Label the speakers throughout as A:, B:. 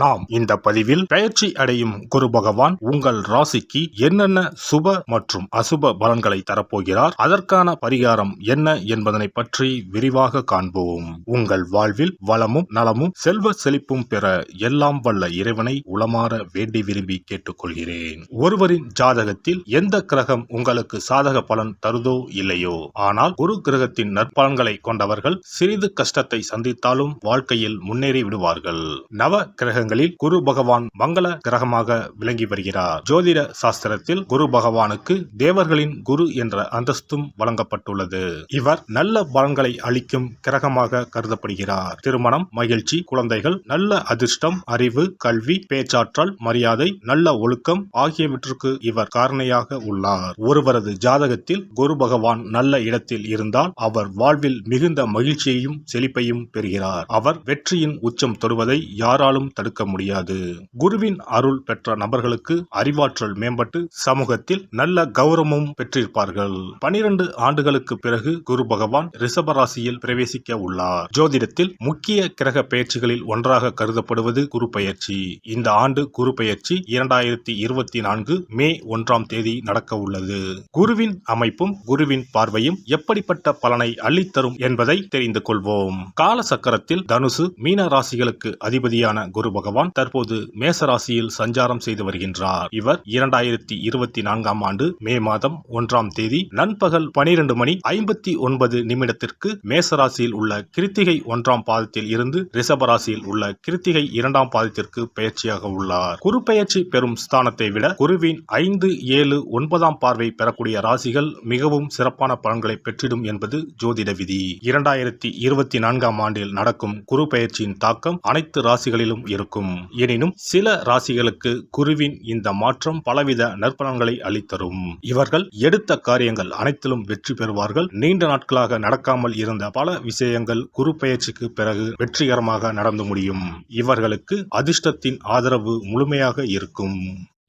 A: நாம் இந்த பதிவில் பெயர்ச்சி அடையும் குரு பகவான் உங்கள் ராசிக்கு என்னென்ன சுப மற்றும் அசுப பலன்களை தரப்போகிறார், அதற்கான பரிகாரம் என்ன என்பதனை பற்றி விரிவாக காண்போம். உங்கள் வாழ்வில் வளமும் நலமும் செல்வ செழிப்பும் பெற எல்லாம் வல்ல இறைவனை உளமாற வேண்டி விரும்பி கேட்டுக்கொள்கிறேன். ஒருவரின் ஜாதகத்தில் எந்த கிரகம் உங்களுக்கு சாதக பலன் தருதோ இல்லையோ, ஆனால் குரு கிரகத்தின் நற்பலன்களை கொண்டவர்கள் சிறிது கஷ்டத்தை சந்தித்தாலும் வாழ்க்கையில் முன்னேறி விடுவார்கள். நவ கிரகங்களில் குரு பகவான் மங்கள கிரகமாக விளங்கி வருகிறார். ஜோதிட சாஸ்திரத்தில் குரு பகவானுக்கு தேவர்களின் குரு என்ற அந்தஸ்தும் வழங்கப்பட்டுள்ளது. இவர் நல்ல பலன்களை அளிக்கும் கிரகமாக கருதப்படுகிறார். திருமணம், மகிழ்ச்சி, குழந்தைகள், நல்ல அதிர்ஷ்டம், அறிவு, கல்வி, பேச்சாற்றல், மரியாதை, நல்ல ஒழுக்கம் ஆகியவற்றுக்கு இவர் காரணியாக உள்ளார். ஒருவரது ஜாதகத்தில் குரு பகவான் நல்ல இடத்தில் இருந்தால் அவர் வாழ்வில் மிகுந்த மகிழ்ச்சியையும் செழிப்பையும் பெறுகிறார். அவர் வெற்றியின் உச்சம் தொடுவதை யாராலும் தடுக்க முடியாது. குருவின் அருள் பெற்ற நபர்களுக்கு அறிவாற்றல் மேம்பட்டு சமூகத்தில் நல்ல கௌரவமும் பெற்றிருப்பார்கள். 12 ஆண்டுகளுக்கு பிறகு குரு பகவான் ரிஷப ராசியில் பிரவேசிக்க உள்ளார். ஜோதிடத்தில் முக்கிய கிரக பெயர்ச்சிகளில் ஒன்றாக கருதப்படுவது குரு பெயர்ச்சி. இந்த ஆண்டு குரு பெயர்ச்சி 2024 மே 1ஆம் தேதி நடக்க உள்ளது. குருவின் அமைப்பும் குருவின் பார்வையும் எப்படிப்பட்ட பலனை அள்ளித்தரும் என்பதை தெரிந்து கொள்வோம். கால சக்கரத்தில் தனுசு, மீன ராசிகளுக்கு அதிபதியான குரு பகவான் தற்போது மேச ராசியில் சஞ்சாரம் செய்து வருகின்றார். இவர் 2024ஆம் ஆண்டு மே மாதம் 1ஆம் தேதி நண்பகல் 12:59 மேச ராசியில் உள்ள கிருத்திகை 1ஆம் பாதத்தில் இருந்து ரிஷப ராசியில் உள்ள கிருத்திகை 2ஆம் பாதத்திற்கு பெயர்ச்சியாக உள்ளார். குரு பெயர்ச்சி பெறும் ஸ்தானத்தை விட குருவின் 5, 7, 9ஆம் பார்வை பெறக்கூடிய ராசிகள் மிகவும் சிறப்பான பலன்களை பெற்றிடும் என்பது ஜோதிட விதி. 2024ஆம் ஆண்டில் நடக்கும் குரு பெயர்ச்சியின் தாக்கம் அனைத்து ராசிகளிலும் இருக்கும். எனினும் சில ராசிகளுக்கு குருவின் இந்த மாற்றம் பலவித நற்பலன்களை அளித்தரும். இவர்கள் எடுத்த காரியங்கள் அனைத்திலும் வெற்றி பெறுவார்கள். நீண்ட நாட்களாக நடக்காமல் இருந்த பல விஷயங்கள் குரு பெயர்ச்சிக்கு பிறகு வெற்றிகரமாக நடந்து முடியும். இவர்களுக்கு அதிர்ஷ்டத்தின் ஆதரவு முழுமையாக இருக்கும்.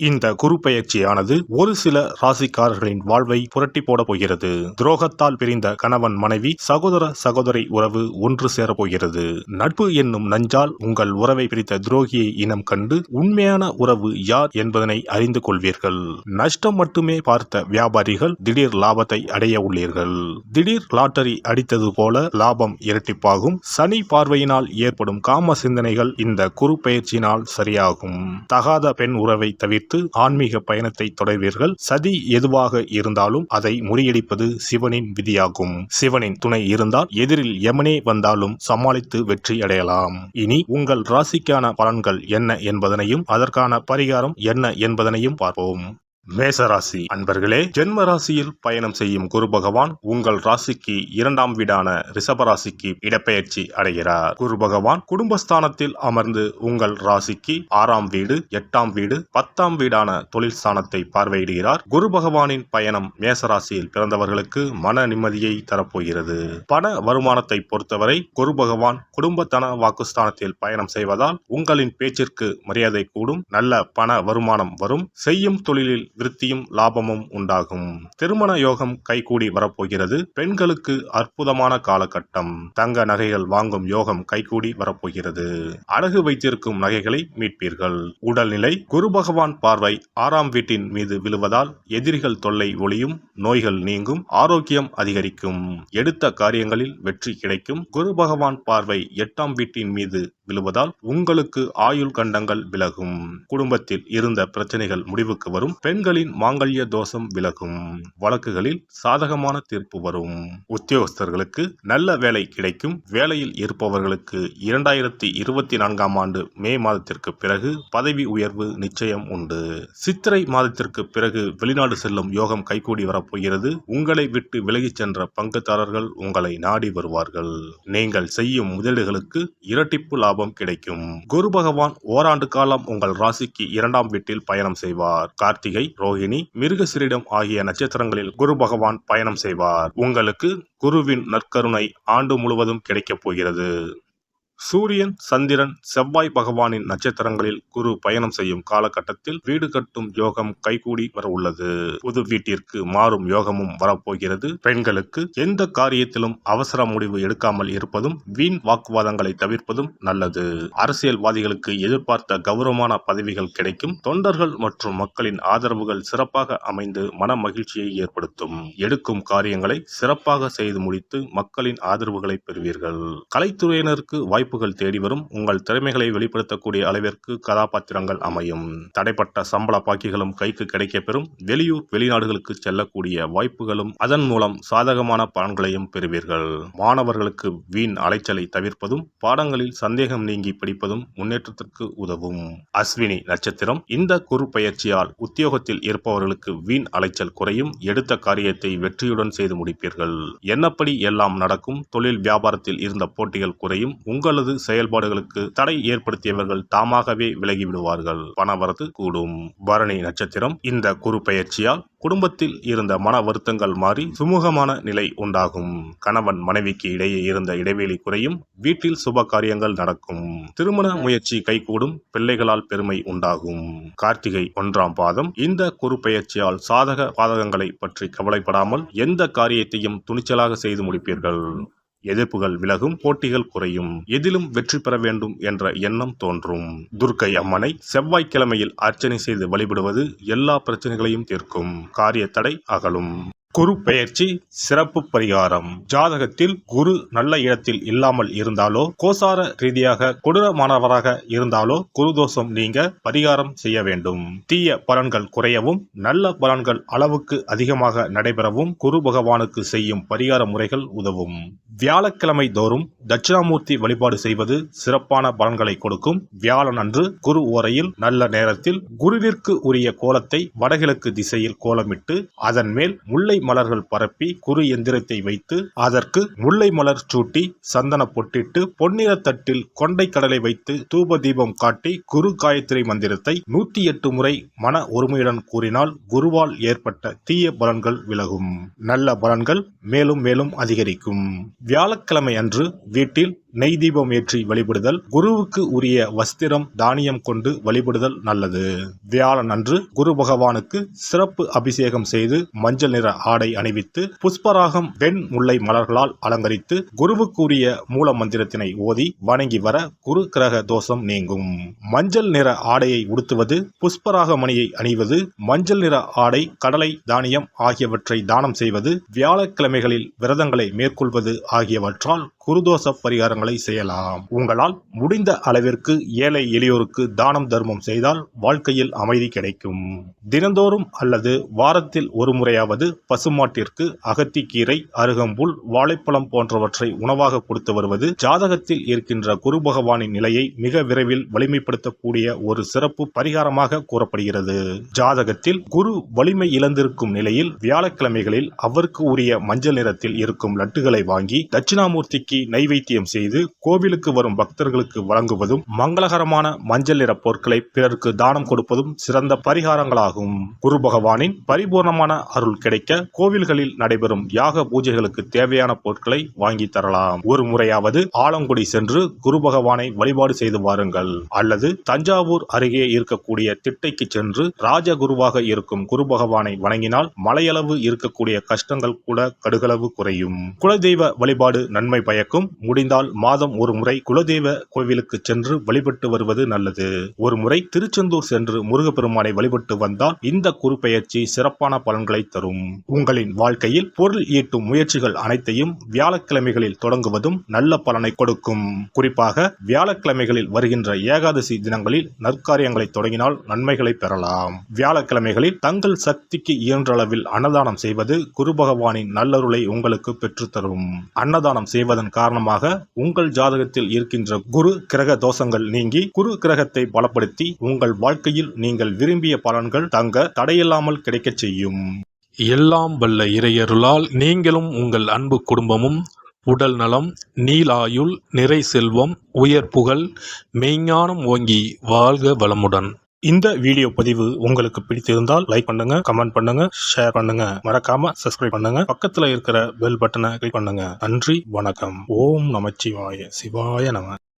A: இந்த குரு பெயர்ச்சியானது ஒரு சில ராசிக்காரர்களின் வாழ்வை புரட்டி போட போகிறது. துரோகத்தால் பிரிந்த கணவன் மனைவி, சகோதர சகோதரி உறவு ஒன்று சேர போகிறது. நட்பு என்னும் நஞ்சால் உங்கள் உறவை பிரித்த துரோகியை இனம் கண்டு உண்மையான உறவு யார் என்பதனை அறிந்து கொள்வீர்கள். நஷ்டம் மட்டுமே பார்த்த வியாபாரிகள் திடீர் லாபத்தை அடைய உள்ளீர்கள். திடீர் லாட்டரி அடித்தது போல லாபம் இரட்டிப்பாகும். சனி பார்வையினால் ஏற்படும் காம சிந்தனைகள் இந்த குரு பெயர்ச்சியினால் சரியாகும். தகாத பெண் உறவை தவிர்த்து ஆன்மீக பயணத்தை தொடர்வீர்கள். சதி எதுவாக இருந்தாலும் அதை முறியடிப்பது சிவனின் விதியாகும். சிவனின் துணை இருந்தால் எதிரில் யமனே வந்தாலும் சமாளித்து வெற்றி அடையலாம். இனி உங்கள் ராசிக்கான பலன்கள் என்ன என்பதனையும் அதற்கான பரிகாரம் என்ன என்பதனையும் பார்ப்போம். மேசராசி அன்பர்களே, ஜென்ம ராசியில் பயணம் செய்யும் குரு பகவான் உங்கள் ராசிக்கு 2ஆம் வீடான ரிஷப ராசிக்கு இடப்பெயர்ச்சி அடைகிறார். குரு பகவான் குடும்பஸ்தானத்தில் அமர்ந்து உங்கள் ராசிக்கு 6ஆம் வீடு, 8ஆம் வீடு, 10ஆம் வீடான தொழில் ஸ்தானத்தை பார்வையிடுகிறார். குரு பகவானின் பயணம் மேசராசியில் பிறந்தவர்களுக்கு மன நிம்மதியை தரப்போகிறது. பண வருமானத்தை பொறுத்தவரை குரு பகவான் குடும்பத்தன வாக்குஸ்தானத்தில் பயணம் செய்வதால் உங்களின் பேச்சிற்கு மரியாதை கூடும். நல்ல பண வருமானம் வரும். செய்யும் தொழிலில் விருத்தியும் லாபமும் உண்டாகும். திருமண யோகம் கைகூடி வரப்போகிறது. பெண்களுக்கு அற்புதமான காலகட்டம். தங்க நகைகள் வாங்கும் யோகம் கைகூடி வரப்போகிறது. அடகு வைத்திருக்கும் நகைகளை மீட்பீர்கள். உடல்நிலை குரு பகவான் பார்வை 6ஆம் வீட்டின் மீது விழுவதால் எதிரிகள் தொல்லை ஒளியும், நோய்கள் நீங்கும், ஆரோக்கியம் அதிகரிக்கும். எடுத்த காரியங்களில் வெற்றி கிடைக்கும். குரு பகவான் பார்வை 8ஆம் வீட்டின் மீது விழுவதால் உங்களுக்கு ஆயுள் கண்டங்கள் விலகும். குடும்பத்தில் இருந்த பிரச்சனைகள் முடிவுக்கு வரும். பெண்களின் மாங்கல்ய தோஷம் விலகும். வழக்குகளில் சாதகமான தீர்ப்பு வரும். உத்தியோகஸ்தர்களுக்கு நல்ல வேலை கிடைக்கும். வேலையில் இருப்பவர்களுக்கு 2024ஆம் ஆண்டு மே மாதத்திற்கு பிறகு பதவி உயர்வு நிச்சயம் உண்டு. சித்திரை மாதத்திற்கு பிறகு வெளிநாடு செல்லும் யோகம் கைகூடி வரப்போகிறது. உங்களை விட்டு விலகிச் சென்ற பங்குதாரர்கள் உங்களை நாடி வருவார்கள். நீங்கள் செய்யும் முதலீடுகளுக்கு இரட்டிப்பு லாபம் கிடைக்கும். குரு பகவான் ஓராண்டு காலம் உங்கள் ராசிக்கு 2ஆம் வீட்டில் பயணம் செய்வார். கார்த்திகை, ரோஹிணி, மிருகசீரிடம் ஆகிய நட்சத்திரங்களில் குரு பகவான் பயணம் செய்வார். உங்களுக்கு குருவின் நற்கருணை ஆண்டு முழுவதும் கிடைக்கப் போகிறது. சூரியன், சந்திரன், செவ்வாய் பகவானின் நட்சத்திரங்களில் குரு பயணம் செய்யும் காலகட்டத்தில் வீடு கட்டும் யோகம் கைகூடி வர உள்ளது. புது வீட்டிற்கு மாறும் யோகமும் வரப்போகிறது. பெண்களுக்கு எந்த காரியத்திலும் அவசர முடிவு எடுக்காமல் இருப்பதும், வீண் வாக்குவாதங்களை தவிர்ப்பதும் நல்லது. அரசியல்வாதிகளுக்கு எதிர்பார்த்த கௌரவமான பதவிகள் கிடைக்கும். தொண்டர்கள் மற்றும் மக்களின் ஆதரவுகள் சிறப்பாக அமைந்து மன மகிழ்ச்சியை ஏற்படுத்தும். எடுக்கும் காரியங்களை சிறப்பாக செய்து முடித்து மக்களின் ஆதரவுகளை பெறுவீர்கள். கலைத்துறையினருக்கு வாய்ப்புகள் தேடி வரும். உங்கள் திறமைகளை வெளிப்படுத்தக்கூடிய அளவிற்கு கதாபாத்திரங்கள் அமையும். தடைப்பட்ட சம்பள பாக்கிகளும் கைக்கு கிடைக்கப்பெறும். வெளியூர், வெளிநாடுகளுக்கு செல்லக்கூடிய வாய்ப்புகளும் அதன் மூலம் சாதகமான பலன்களையும் பெறுவீர்கள். மாணவர்களுக்கு வீண் அலைச்சலை தவிர்ப்பதும், பாடங்களில் சந்தேகம் நீங்கி படிப்பதும் முன்னேற்றத்திற்கு உதவும். அஸ்வினி நட்சத்திரம். இந்த குரு பயிற்சியால் உத்தியோகத்தில் இருப்பவர்களுக்கு வீண் அலைச்சல் குறையும். எடுத்த காரியத்தை வெற்றியுடன் செய்து முடிப்பீர்கள். எண்ணப்படி எல்லாம் நடக்கும். தொழில் வியாபாரத்தில் இருந்த போட்டிகள் குறையும். உங்களது செயல்பாடுகளுக்கு தடை ஏற்படுத்தியவர்கள் தாமாகவே விலகிவிடுவார்கள். பணவரத்து கூடும். பரணி நட்சத்திரம். இந்த குரு பயிற்சியால் குடும்பத்தில் இருந்த மன வருத்தங்கள் மாறி சுமூகமான நிலை உண்டாகும். கணவன் மனைவிக்கு இடையே இருந்த இடைவெளி குறையும். வீட்டில் சுப காரியங்கள் நடக்கும். திருமண முயற்சி கைகூடும். பிள்ளைகளால் பெருமை உண்டாகும். கார்த்திகை 1ஆம் பாதம். இந்த குரு பயிற்சியால் சாதக பாதகங்களை பற்றி கவலைப்படாமல் எந்த காரியத்தையும் துணிச்சலாக செய்து முடிப்பீர்கள். எதிர்ப்புகள் விலகும். போட்டிகள் குறையும். எதிலும் வெற்றி பெற வேண்டும் என்ற எண்ணம் தோன்றும். துர்க்கை அம்மனை செவ்வாய்க்கிழமையில் அர்ச்சனை செய்து வழிபடுவது எல்லா பிரச்சனைகளையும் தீர்க்கும். காரிய தடை அகலும். குரு பெயர்ச்சி சிறப்பு பரிகாரம். ஜாதகத்தில் குரு நல்ல இடத்தில் இல்லாமல் இருந்தாலோ, கோசார ரீதியாக கொடூரமானவராக இருந்தாலோ குரு தோஷம் நீங்க பரிகாரம் செய்ய வேண்டும். தீய பலன்கள் குறையவும், நல்ல பலன்கள் அளவுக்கு அதிகமாக நடைபெறவும் குரு பகவானுக்கு செய்யும் பரிகார முறைகள் உதவும். வியாழக்கிழமை தோறும் தட்சிணாமூர்த்தி வழிபாடு செய்வது சிறப்பான பலன்களை கொடுக்கும். வியாழன் அன்று குரு ஓரையில் நல்ல நேரத்தில் குருவிற்கு உரிய கோலத்தை வடகிழக்கு திசையில் கோலமிட்டு அதன் மேல் முல்லை மலர்கள் பரப்பி குரு எந்திரத்தை வைத்து அதற்கு முல்லை மலர் சூட்டி சந்தன பொட்டிட்டு பொன்னிற தட்டில் கொண்டை கடலை வைத்து தூப தீபம் காட்டி குரு காயத்ரி மந்திரத்தை 108 முறை மன ஒருமையுடன் கூறினால் குருவால் ஏற்பட்ட தீய பலன்கள் விலகும். நல்ல பலன்கள் மேலும் மேலும் அதிகரிக்கும். வியாழக்கிழமை அன்று வீட்டில் நெய் தீபம் ஏற்றி வழிபடுதல். குருவுக்கு உரிய வஸ்திரம் தானியம் கொண்டு வழிபடுதல் நல்லது. வியாழன் அன்று குரு பகவானுக்கு சிறப்பு அபிஷேகம் செய்து மஞ்சள் நிற ஆடை அணிவித்து புஷ்பராகம் வெண் முல்லை மலர்களால் அலங்கரித்து குருவுக்கு உரிய மூல மந்திரத்தினை ஓதி வணங்கி வர குரு கிரக தோஷம் நீங்கும். மஞ்சள் நிற ஆடையை உடுத்துவது, புஷ்பராக மணியை அணிவது, மஞ்சள் நிற ஆடை, கடலை, தானியம் ஆகியவற்றை தானம் செய்வது, வியாழக்கிழமைகளில் விரதங்களை மேற்கொள்வது ஆகியவற்றால் குருதோஷ பரிகாரங்களை செய்யலாம். உங்களால் முடிந்த அளவிற்கு ஏழை எளியோருக்கு தானம் தர்மம் செய்தால் வாழ்க்கையில் அமைதி கிடைக்கும். தினந்தோறும் அல்லது வாரத்தில் ஒரு முறையாவது பசுமாட்டிற்கு அகத்திக்கீரை, அருகம்புல், வாழைப்பழம் போன்றவற்றை உணவாக கொடுத்து வருவது ஜாதகத்தில் இருக்கின்ற குரு பகவானின் நிலையை மிக விரைவில் வலிமைப்படுத்தக்கூடிய ஒரு சிறப்பு பரிகாரமாக கூறப்படுகிறது. ஜாதகத்தில் குரு வலிமை இழந்திருக்கும் நிலையில் வியாழக்கிழமைகளில் அவருக்கு உரிய மஞ்சள் நிறத்தில் இருக்கும் லட்டுகளை வாங்கி தட்சிணாமூர்த்திக்கு நைவேத்தியம் செய்து கோவிலுக்கு வரும் பக்தர்களுக்கு வழங்குவதும், மங்களகரமான மஞ்சள் நிற பொருட்களை பிறருக்கு தானம் கொடுப்பதும் சிறந்த பரிகாரங்களாகும். குரு பகவானின் பரிபூர்ணமான அருள் கிடைக்க கோவில்களில் நடைபெறும் யாக பூஜைகளுக்கு தேவையான பொருட்களை வாங்கி தரலாம். ஒரு முறையாவது ஆலங்குடி சென்று குரு பகவானை வழிபாடு செய்து வாருங்கள். அல்லது தஞ்சாவூர் அருகே இருக்கக்கூடிய திட்டைக்கு சென்று ராஜகுருவாக இருக்கும் குரு பகவானை வணங்கினால் மலையளவு இருக்கக்கூடிய கஷ்டங்கள் கூட கடுகளவு குறையும். குலதெய்வ வழிபாடு நன்மை பயக்கும். முடிந்தால் மாதம் ஒரு முறை குலதெய்வ கோவிலுக்கு சென்று வழிபட்டு வருவது நல்லது. ஒரு முறை திருச்செந்தூர் சென்று முருகப்பெருமானை வழிபட்டு வந்தால் இந்த குரு பெயர்ச்சி சிறப்பான பலன்களை தரும். உங்களின் வாழ்க்கையில் பொருள் ஈட்டும் முயற்சிகள் அனைத்தையும் வியாழக்கிழமைகளில் தொடங்குவதும் நல்ல பலனை கொடுக்கும். குறிப்பாக வியாழக்கிழமைகளில் வருகின்ற ஏகாதசி தினங்களில் நற்காரியங்களை தொடங்கினால் நன்மைகளை பெறலாம். வியாழக்கிழமைகளில் தங்கள் சக்திக்கு இயன்ற அளவில் அன்னதானம் செய்வது குரு பகவானின் நல்லருளை உங்களுக்கு பெற்றுத்தரும். அன்னதானம் செய்வதன் காரணமாக உங்கள் ஜாதகத்தில் இருக்கின்ற குரு கிரக தோஷங்கள் நீங்கி குரு கிரகத்தை பலப்படுத்தி உங்கள் வாழ்க்கையில் நீங்கள் விரும்பிய பலன்கள் தங்க தடையில்லாமல் கிடைக்கச் செய்யும்.
B: எல்லாம் வல்ல இறையருளால் நீங்களும் உங்கள் அன்பு குடும்பமும் உடல் நலம், நீலாயுள், நிறை செல்வம், உயர் புகழ், மெய்ஞானம் ஓங்கி வாழ்க வளமுடன்.
A: இந்த வீடியோ பதிவு உங்களுக்கு பிடித்திருந்தால் லைக் பண்ணுங்க, கமெண்ட் பண்ணுங்க, ஷேர் பண்ணுங்க, மறக்காம சப்ஸ்கிரைப் பண்ணுங்க, பக்கத்துல இருக்கிற பெல் பட்டனை கிளிக் பண்ணுங்க. நன்றி, வணக்கம். ஓம் நமச்சிவாய. சிவாய நம.